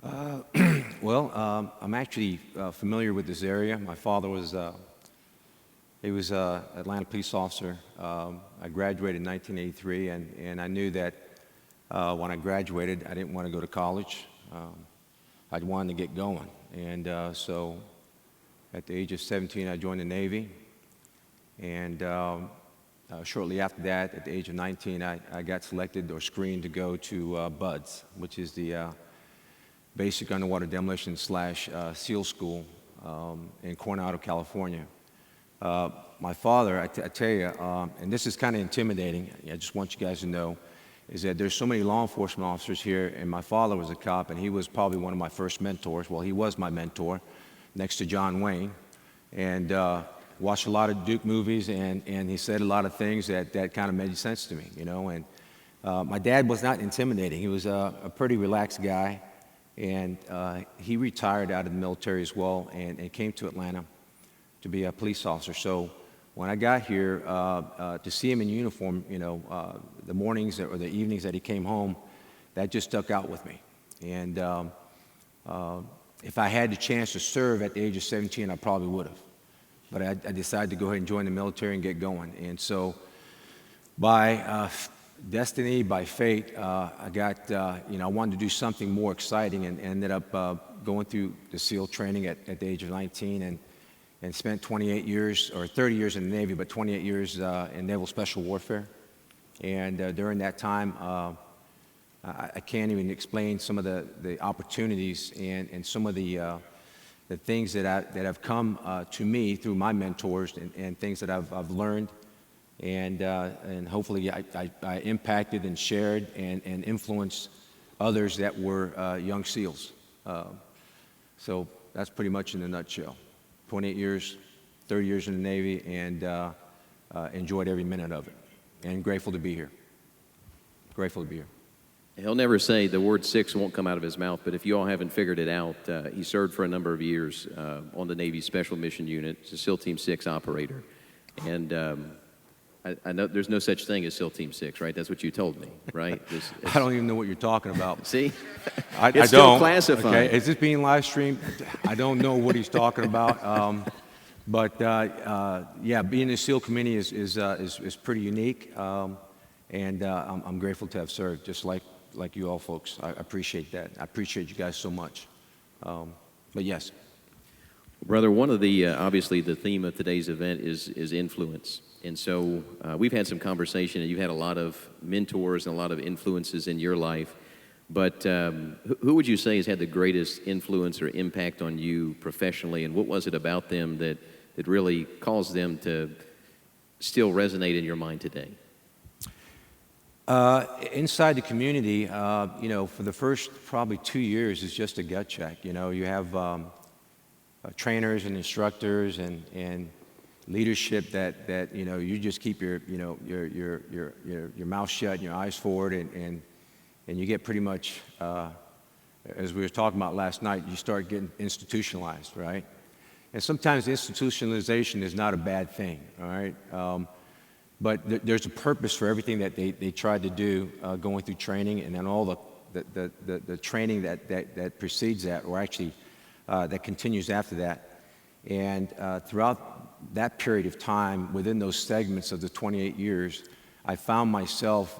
I'm actually familiar with this area. My father was he was an Atlanta police officer. I graduated in 1983, and I knew that when I graduated, I didn't want to go to college. I wanted to get going, and so at the age of 17, I joined the Navy, and shortly after that, at the age of 19, I got selected or screened to go to BUDS, which is the Basic Underwater Demolition / SEAL School in Coronado, California. My father, I tell you, and this is kind of intimidating, I just want you guys to know, is that there's so many law enforcement officers here, and my father was a cop, and he was probably one of my first mentors. Well, he was my mentor, next to John Wayne, and watched a lot of Duke movies, and he said a lot of things that kind of made sense to me, you know. And my dad was not intimidating. He was a pretty relaxed guy, and he retired out of the military as well, and came to Atlanta to be a police officer. So when I got here, to see him in uniform, you know, the mornings or the evenings that he came home, that just stuck out with me. And if I had the chance to serve at the age of 17, I probably would have. But I decided to go ahead and join the military and get going. And so by destiny, by fate, I got, you know, I wanted to do something more exciting, and ended up going through the SEAL training at the age of 19, and spent 28 years, or 30 years in the Navy, but 28 years in Naval Special Warfare. And during that time, I can't even explain some of the opportunities and some of the things that have come to me through my mentors, and things that I've learned, and hopefully I impacted and shared and influenced others that were young SEALs. So that's pretty much in a nutshell. 28 years, 30 years in the Navy, and enjoyed every minute of it. And grateful to be here. Grateful to be here. He'll never say the word six won't come out of his mouth, but if you all haven't figured it out, he served for a number of years on the Navy's Special Mission Unit as a SEAL Team 6 operator. And I know there's no such thing as SEAL Team 6, right? That's what you told me, right? I don't even know what you're talking about. See? I It's don't. still classified. Okay. Is this being live streamed? I don't know what he's talking about. But yeah, being in the SEAL community is pretty unique, and I'm grateful to have served, just like you all folks. I appreciate that. I appreciate you guys so much. But yes. Brother, one of the, obviously the theme of today's event is influence. And so we've had some conversation, and you've had a lot of mentors and a lot of influences in your life. But who would you say has had the greatest influence or impact on you professionally, and what was it about them that really caused them to still resonate in your mind today? Inside the community, you know, for the first probably 2 years, it's just a gut check. You know, you have trainers and instructors and leadership that you know, you just keep your mouth shut and your eyes forward, and you get pretty much, as we were talking about last night, you start getting institutionalized, right? And sometimes institutionalization is not a bad thing, all right? But there's a purpose for everything that they tried to do going through training, and then all the training that precedes that, or actually that continues after that. And throughout that period of time, within those segments of the 28 years, I found myself,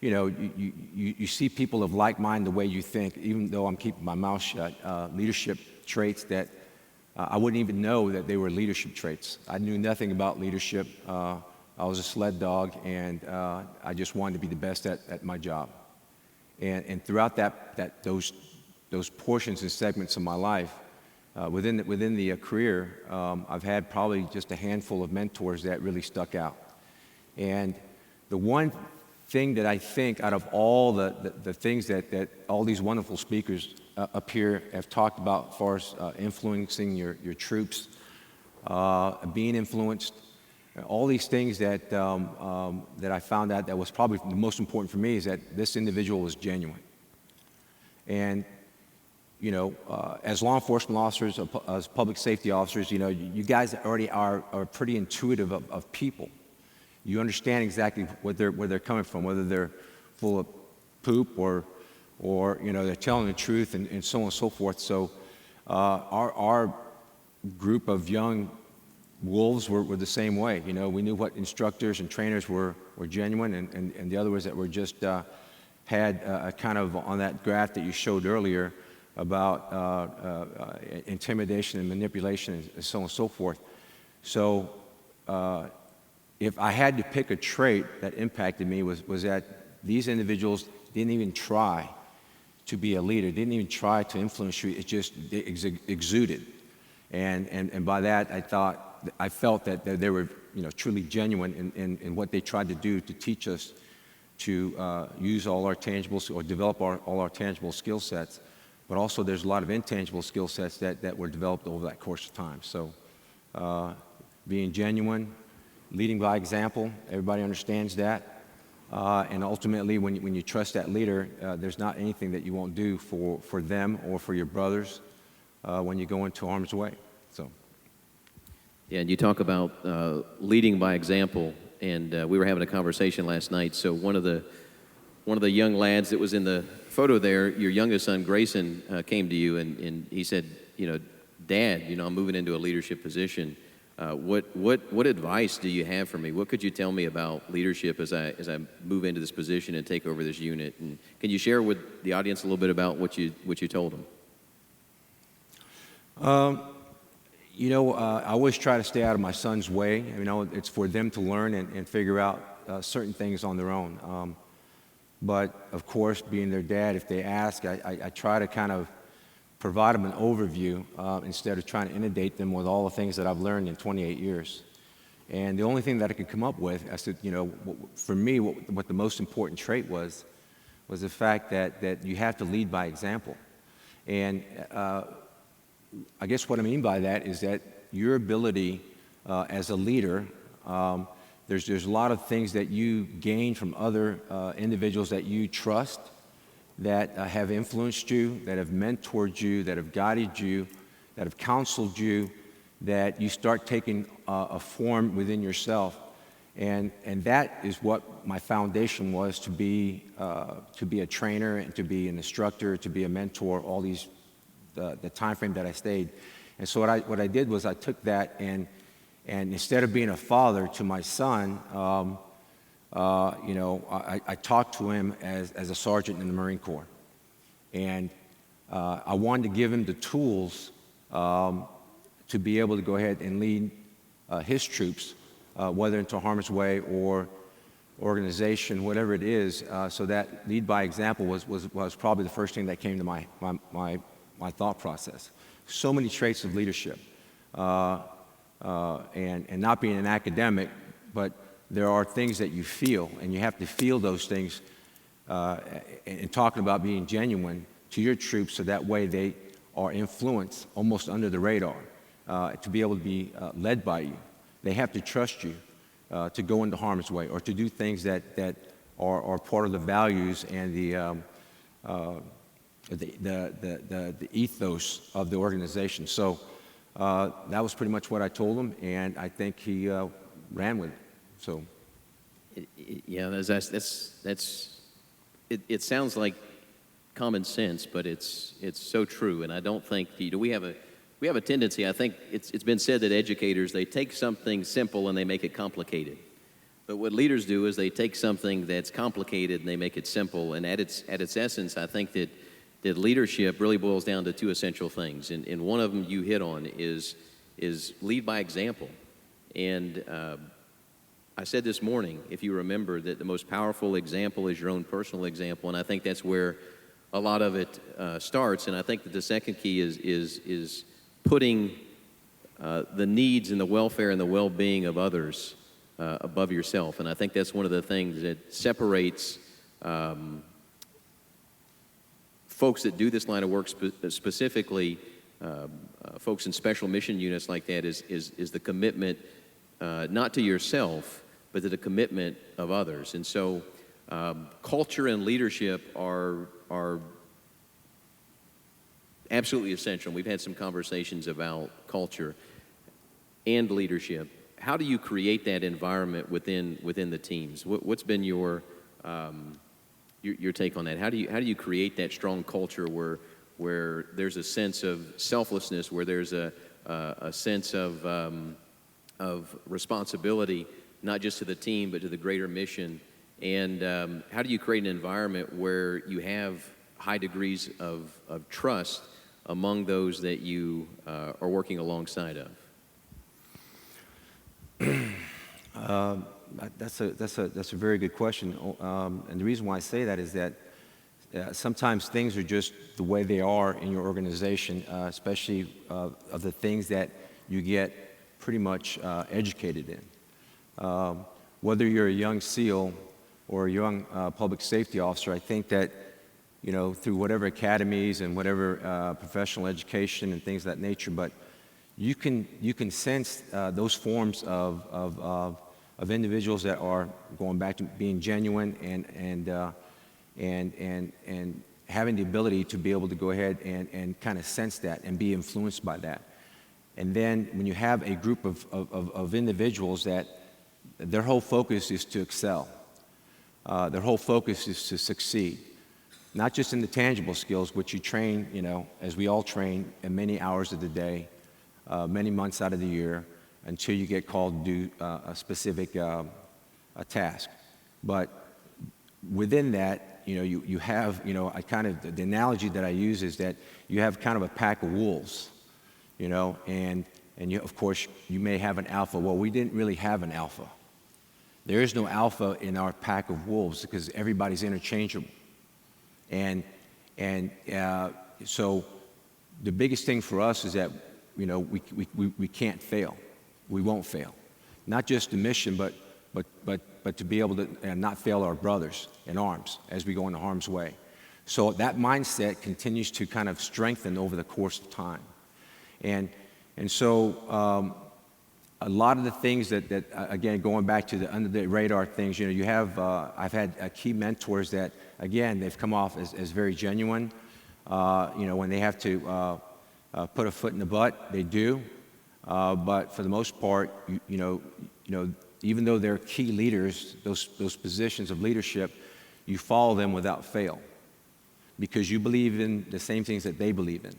you know, you see people of like mind the way you think, even though I'm keeping my mouth shut, leadership traits that I wouldn't even know that they were leadership traits. I knew nothing about leadership. I was a sled dog, and I just wanted to be the best at my job. And throughout those portions and segments of my life, within the career, I've had probably just a handful of mentors that really stuck out. And the one thing that I think, out of all the things that all these wonderful speakers up here have talked about, as far as influencing your troops, being influenced, all these things that I found out that was probably the most important for me, is that this individual was genuine. And you know, as law enforcement officers, as public safety officers, you know, you guys already are pretty intuitive of people. You understand exactly where they're coming from, whether they're full of poop or or they're telling the truth, and so on and so forth. So our group of young wolves were the same way. We knew what instructors and trainers were genuine, and the other was that were just had a kind of on that graph that you showed earlier about intimidation and manipulation and so on and so forth. So if I had to pick a trait that impacted me was that these individuals didn't even try to be a leader, didn't even try to influence you. It just exuded. And by that, I felt that they were truly genuine in what they tried to do to teach us to use all our tangibles or develop all our tangible skill sets. But also there's a lot of intangible skill sets that were developed over that course of time. So being genuine, leading by example, everybody understands that. And ultimately, when you trust that leader, there's not anything that you won't do for them or for your brothers when you go into harm's way. So. Yeah, and you talk about leading by example, and we were having a conversation last night. So one of the young lads that was in the photo there, your youngest son Grayson, came to you and he said, Dad, I'm moving into a leadership position. What advice do you have for me? What could you tell me about leadership as I move into this position and take over this unit? And can you share with the audience a little bit about what you told him? I always try to stay out of my son's way. It's for them to learn and figure out certain things on their own. But of course, being their dad, if they ask, I try to kind of provide them an overview instead of trying to inundate them with all the things that I've learned in 28 years. And the only thing that I could come up with, I said, for me, what the most important trait was the fact that you have to lead by example. And I guess what I mean by that is that your ability as a leader, there's a lot of things that you gain from other individuals that you trust, that have influenced you, that have mentored you, that have guided you, that have counseled you, that you start taking a form within yourself. And that is what my foundation was, to be a trainer and to be an instructor, to be a mentor, all these, the time frame that I stayed. And so what I did was I took that and instead of being a father to my son, I talked to him as a sergeant in the Marine Corps. And I wanted to give him the tools to be able to go ahead and lead his troops, whether into harm's way or organization, whatever it is. So that lead by example was probably the first thing that came to my thought process. So many traits of leadership, and not being an academic, but there are things that you feel, and you have to feel those things and talking about being genuine to your troops, so that way they are influenced almost under the radar to be able to be led by you. They have to trust you to go into harm's way or to do things that are part of the values and the ethos of the organization. So that was pretty much what I told him, and I think he ran with it. So, yeah, it sounds like common sense, but it's so true. And I don't think we have a tendency. I think it's been said that educators, they take something simple and they make it complicated. But what leaders do is they take something that's complicated and they make it simple. And at its essence, I think that leadership really boils down to two essential things. And one of them you hit on is lead by example. And I said this morning, if you remember, that the most powerful example is your own personal example, and I think that's where a lot of it starts. And I think that the second key is putting the needs and the welfare and the well-being of others above yourself. And I think that's one of the things that separates folks that do this line of work, specifically folks in special mission units like that, is the commitment not to yourself, but to the commitment of others. And so culture and leadership are absolutely essential. We've had some conversations about culture and leadership. How do you create that environment within the teams? What's been your your take on that. How do you create that strong culture where there's a sense of selflessness, where there's a sense of responsibility, not just to the team but to the greater mission? And how do you create an environment where you have high degrees of trust among those that you are working alongside of? That's a very good question. And the reason why I say that is that sometimes things are just the way they are in your organization, especially of the things that you get pretty much educated in. Whether you're a young SEAL or a young public safety officer, I think that, you know, through whatever academies and whatever professional education and things of that nature, but you can sense those forms of individuals that are going back to being genuine and having the ability to be able to go ahead and kind of sense that and be influenced by that. And then when you have a group of individuals that their whole focus is to excel, their whole focus is to succeed, not just in the tangible skills, which you train, you know, as we all train, in many hours of the day, many months out of the year, until you get called to do a specific a task. But within that, you know, you have, you know, the analogy that I use is that you have kind of a pack of wolves, you know, and you, of course, you may have an alpha. Well, we didn't really have an alpha. There is no alpha in our pack of wolves because everybody's interchangeable. And so the biggest thing for us is that, you know, we can't fail. We won't fail. Not just the mission, but to be able to not fail our brothers in arms as we go into harm's way. So that mindset continues to kind of strengthen over the course of time. And so a lot of the things that again, going back to the under the radar things, you know, you have, I've had key mentors that, again, they've come off as very genuine. You know, when they have to put a foot in the butt, they do. But for the most part, you know, even though they're key leaders, those positions of leadership, you follow them without fail, because you believe in the same things that they believe in,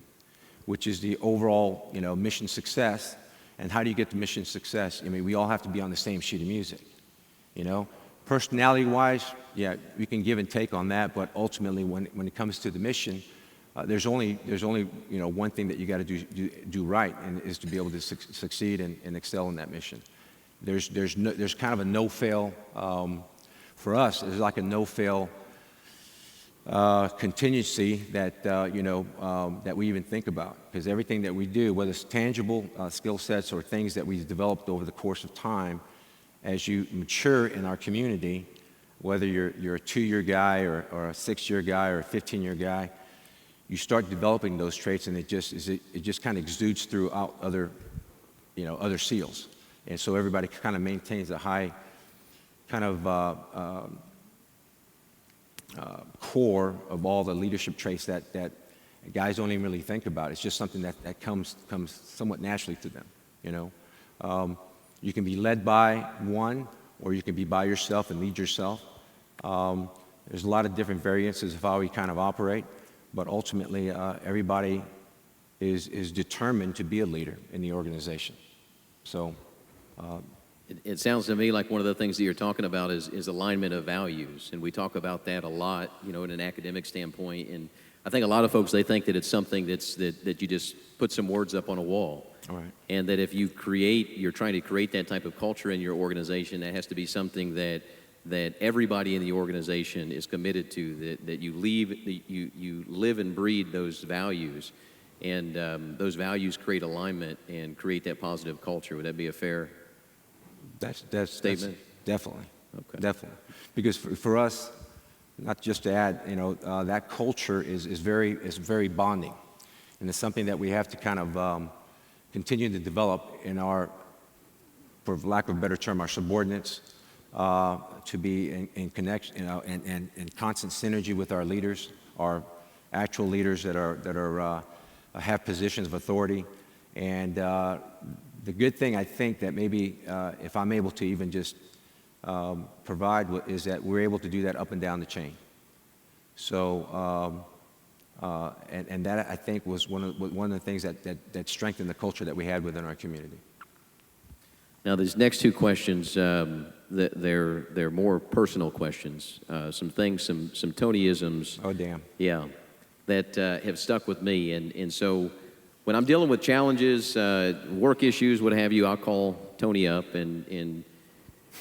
which is the overall, you know, mission success. And how do you get to mission success? I mean, we all have to be on the same sheet of music, you know. Personality-wise, yeah, we can give and take on that, but ultimately, when it comes to the mission, there's only you know, one thing that you got to do right, and is to be able to succeed and excel in that mission. There's kind of a no-fail for us. There's like a no-fail contingency that you know, that we even think about, because everything that we do, whether it's tangible skill sets or things that we've developed over the course of time, as you mature in our community, whether you're a 2-year guy or a 6-year guy or a 15-year guy, you start developing those traits, and it just kind of exudes throughout other, you know, other SEALs, and so everybody kind of maintains a high kind of core of all the leadership traits that guys don't even really think about. It's just something that comes somewhat naturally to them, you know. You can be led by one, or you can be by yourself and lead yourself. There's a lot of different variances of how we kind of operate, but ultimately everybody is determined to be a leader in the organization. So it sounds to me like one of the things that you're talking about is alignment of values, and we talk about that a lot, you know, in an academic standpoint. And I think a lot of folks, they think that it's something that you just put some words up on a wall. all right. And that if you're trying to create that type of culture in your organization, that has to be something that everybody in the organization is committed to, that you live and breed those values, and those values create alignment and create that positive culture. Would that be a fair statement? Definitely. Okay. Definitely. Because for us, not just to add, you know, that culture is very bonding, and it's something that we have to kind of continue to develop in our, for lack of a better term, our subordinates, to be in connection, you know, and constant synergy with our leaders, our actual leaders that have positions of authority. And the good thing, I think, that maybe if I'm able to even just provide is that we're able to do that up and down the chain. So, and that I think was one of the things that strengthened the culture that we had within our community. Now, these next two questions, they're more personal questions. Some things, some Tonyisms. Oh, damn. Yeah, that have stuck with me. And so when I'm dealing with challenges, work issues, what have you, I'll call Tony up, and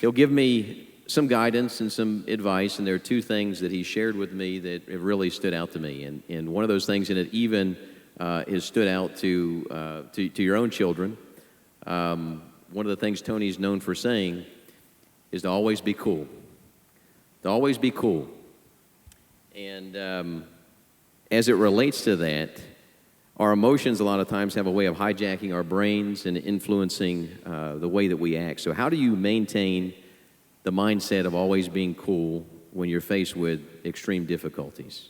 he'll give me some guidance and some advice. And there are two things that he shared with me that have really stood out to me. And one of those things, and it even has stood out to your own children. One of the things Tony's known for saying is to always be cool. To always be cool. And as it relates to that, our emotions a lot of times have a way of hijacking our brains and influencing the way that we act. So how do you maintain the mindset of always being cool when you're faced with extreme difficulties?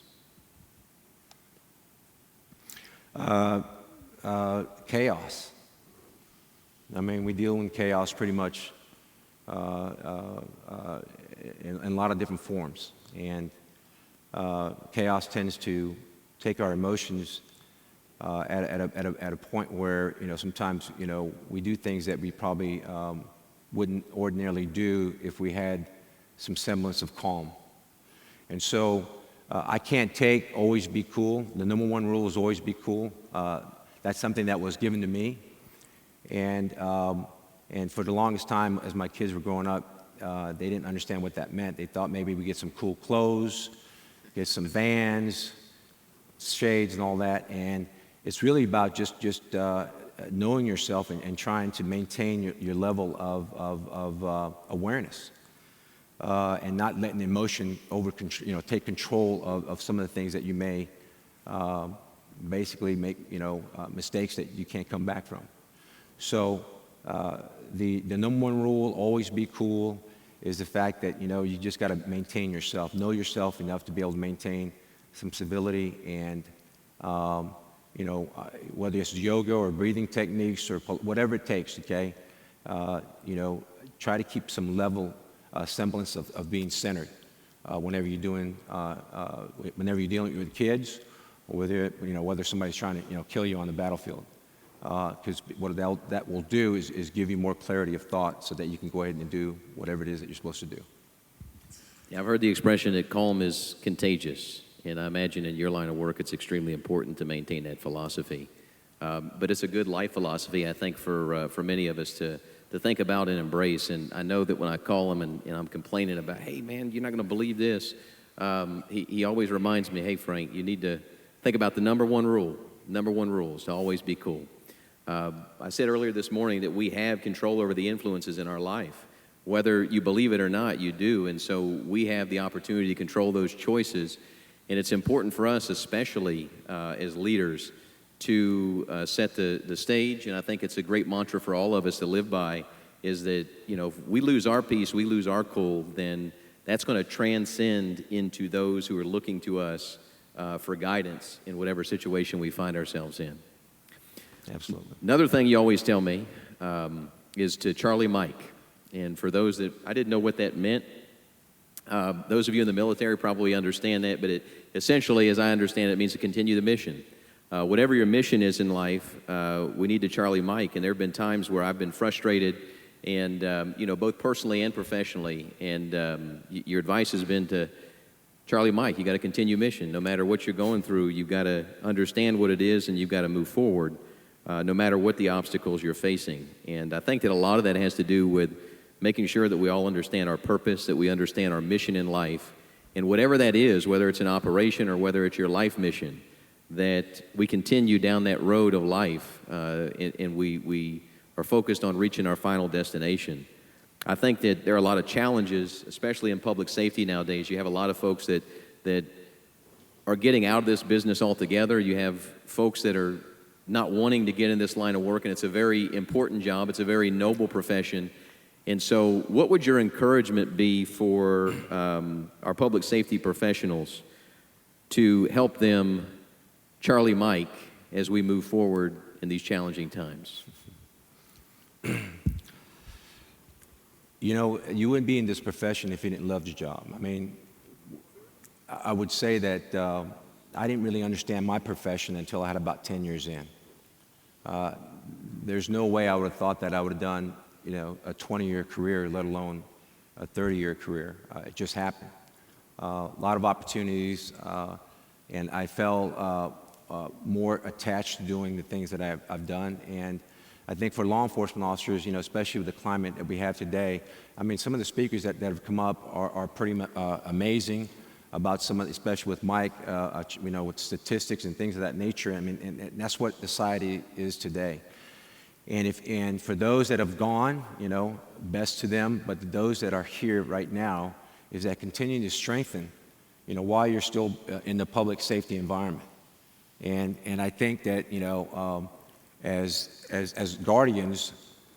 Chaos. I mean, we deal in chaos pretty much in a lot of different forms. And chaos tends to take our emotions at a point where, sometimes, we do things that we probably wouldn't ordinarily do if we had some semblance of calm. And so I can't take always be cool. The number one rule is always be cool. That's something that was given to me. And for the longest time, as my kids were growing up, they didn't understand what that meant. They thought maybe we get some cool clothes, get some Vans, shades, and all that. And it's really about just knowing yourself and trying to maintain your level of awareness, and not letting emotion take control of some of the things that you may basically make mistakes that you can't come back from. So the number one rule, always be cool, is the fact that you just got to maintain yourself, know yourself enough to be able to maintain some civility, and whether it's yoga or breathing techniques or whatever it takes, okay, try to keep some level semblance of being centered whenever you're dealing with kids, or whether somebody's trying to kill you on the battlefield. Because what that will do is give you more clarity of thought so that you can go ahead and do whatever it is that you're supposed to do. Yeah, I've heard the expression that calm is contagious, and I imagine in your line of work it's extremely important to maintain that philosophy. But it's a good life philosophy, I think, for many of us to think about and embrace. And I know that when I call him and I'm complaining about, hey, man, you're not going to believe this, he always reminds me, hey, Frank, you need to think about the number one rule. Number one rule is to always be cool. I said earlier this morning that we have control over the influences in our life. Whether you believe it or not, you do. And so we have the opportunity to control those choices. And it's important for us, especially as leaders, to set the stage. And I think it's a great mantra for all of us to live by, is that, if we lose our peace, we lose our cool, then that's going to transcend into those who are looking to us for guidance in whatever situation we find ourselves in. Absolutely. Another thing you always tell me is to Charlie Mike. And for those that I didn't know what that meant, those of you in the military probably understand that, but it essentially, as I understand it, means to continue the mission. Whatever your mission is in life, we need to Charlie Mike. And there have been times where I've been frustrated, and both personally and professionally. And your advice has been to Charlie Mike, you got to continue mission. No matter what you're going through, you've got to understand what it is, and you've got to move forward, no matter what the obstacles you're facing. And I think that a lot of that has to do with making sure that we all understand our purpose, that we understand our mission in life, and whatever that is, whether it's an operation or whether it's your life mission, that we continue down that road of life, and we are focused on reaching our final destination. I think that there are a lot of challenges, especially in public safety nowadays. You have a lot of folks that are getting out of this business altogether. You have folks that are not wanting to get in this line of work, and it's a very important job. It's a very noble profession. And so what would your encouragement be for our public safety professionals to help them Charlie Mike as we move forward in these challenging times? You wouldn't be in this profession if you didn't love your job. I mean, I would say that I didn't really understand my profession until I had about 10 years in. There's no way I would have thought that I would have done, a 20-year career, let alone a 30-year career. It just happened. A lot of opportunities, and I felt more attached to doing the things that I've done. And I think for law enforcement officers, especially with the climate that we have today, I mean, some of the speakers that have come up are pretty amazing about some of, especially with Mike, with statistics and things of that nature. I mean, and that's what society is today. And for those that have gone, best to them. But those that are here right now, is that continue to strengthen, while you're still in the public safety environment. And I think that, as guardians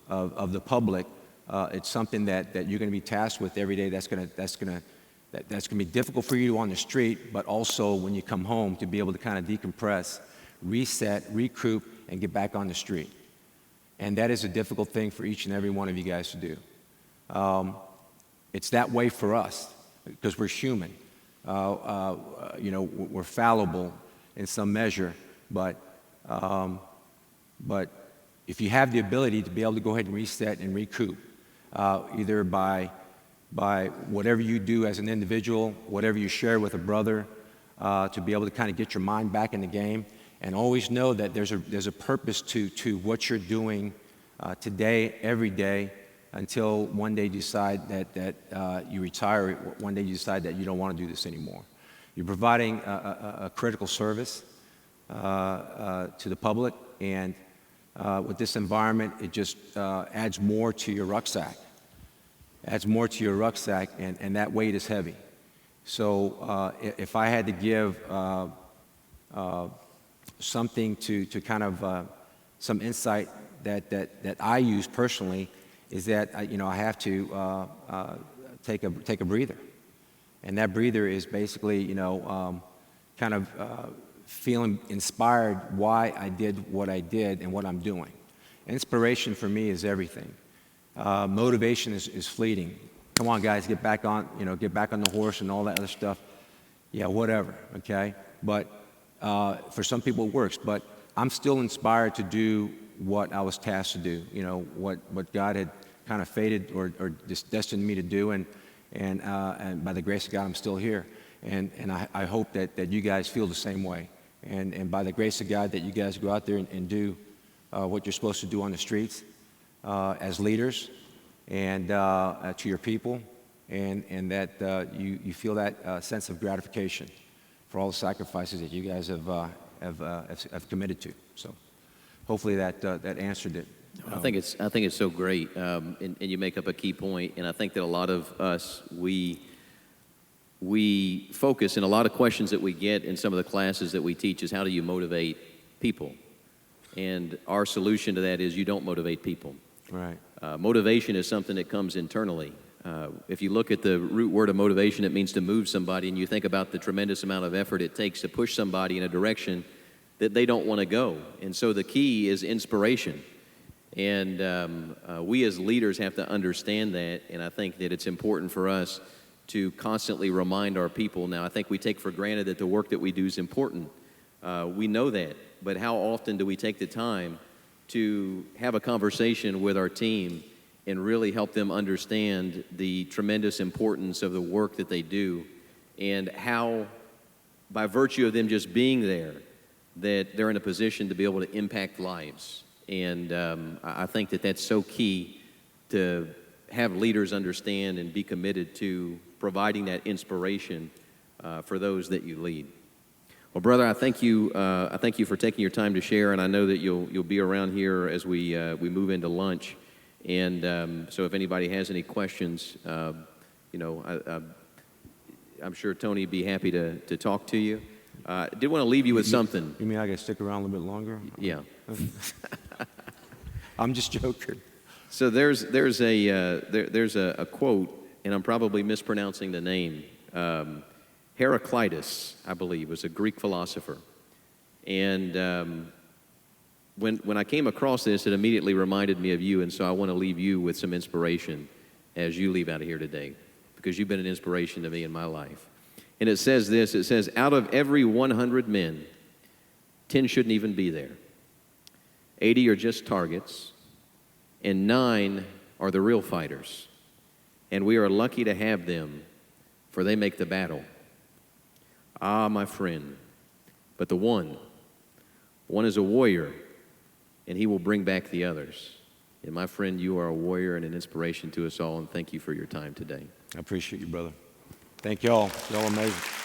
of the public, it's something that you're going to be tasked with every day. That's going to be difficult for you on the street, but also when you come home to be able to kind of decompress, reset, recoup, and get back on the street. And that is a difficult thing for each and every one of you guys to do. It's that way for us because we're human. We're fallible in some measure, but if you have the ability to be able to go ahead and reset and recoup, either by whatever you do as an individual, whatever you share with a brother, to be able to kind of get your mind back in the game, and always know that there's a purpose to what you're doing today, every day, until one day you decide that you retire, one day you decide that you don't want to do this anymore. You're providing a critical service to the public, and with this environment, it just adds more to your rucksack. Adds more to your rucksack, and that weight is heavy. So if I had to give something to kind of some insight that I use personally, is that I have to take a breather, and that breather is basically kind of feeling inspired why I did what I did and what I'm doing. Inspiration for me is everything. Motivation is fleeting. Come on, guys, get back on the horse and all that other stuff. Yeah, whatever. Okay, but for some people it works. But I'm still inspired to do what I was tasked to do. What God had kind of fated or just destined me to do, and by the grace of God, I'm still here. And I hope that you guys feel the same way. And by the grace of God, that you guys go out there and do what you're supposed to do on the streets as leaders, and to your people, and that you feel that sense of gratification for all the sacrifices that you guys have committed to. So hopefully that answered it. I think it's so great, and you make up a key point. And I think that a lot of us we focus, and a lot of questions that we get in some of the classes that we teach is, how do you motivate people? And our solution to that is, you don't motivate people. Right. Motivation is something that comes internally. If you look at the root word of motivation, it means to move somebody, and you think about the tremendous amount of effort it takes to push somebody in a direction that they don't want to go. And so the key is inspiration. And we as leaders have to understand that, and I think that it's important for us to constantly remind our people. Now, I think we take for granted that the work that we do is important. We know that, but how often do we take the time to have a conversation with our team and really help them understand the tremendous importance of the work that they do, and how, by virtue of them just being there, that they're in a position to be able to impact lives. And I think that that's so key, to have leaders understand and be committed to providing that inspiration for those that you lead. Well, brother, I thank you for taking your time to share, and I know that you'll be around here as we move into lunch. And so if anybody has any questions, I'm sure Tony would be happy to talk to you. I did want to leave you with something. You mean I got to stick around a little bit longer? Yeah. I'm just joking. So there's a quote, and I'm probably mispronouncing the name. Heraclitus, I believe, was a Greek philosopher. And when I came across this, it immediately reminded me of you, and so I want to leave you with some inspiration as you leave out of here today, because you've been an inspiration to me in my life. And it says this, it says, out of every 100 men, 10 shouldn't even be there. 80 are just targets, and 9 are the real fighters. And we are lucky to have them, for they make the battle. Ah, my friend, but the one is a warrior, and he will bring back the others. And my friend, you are a warrior and an inspiration to us all, and thank you for your time today. I appreciate you, brother. Thank y'all. Y'all amazing.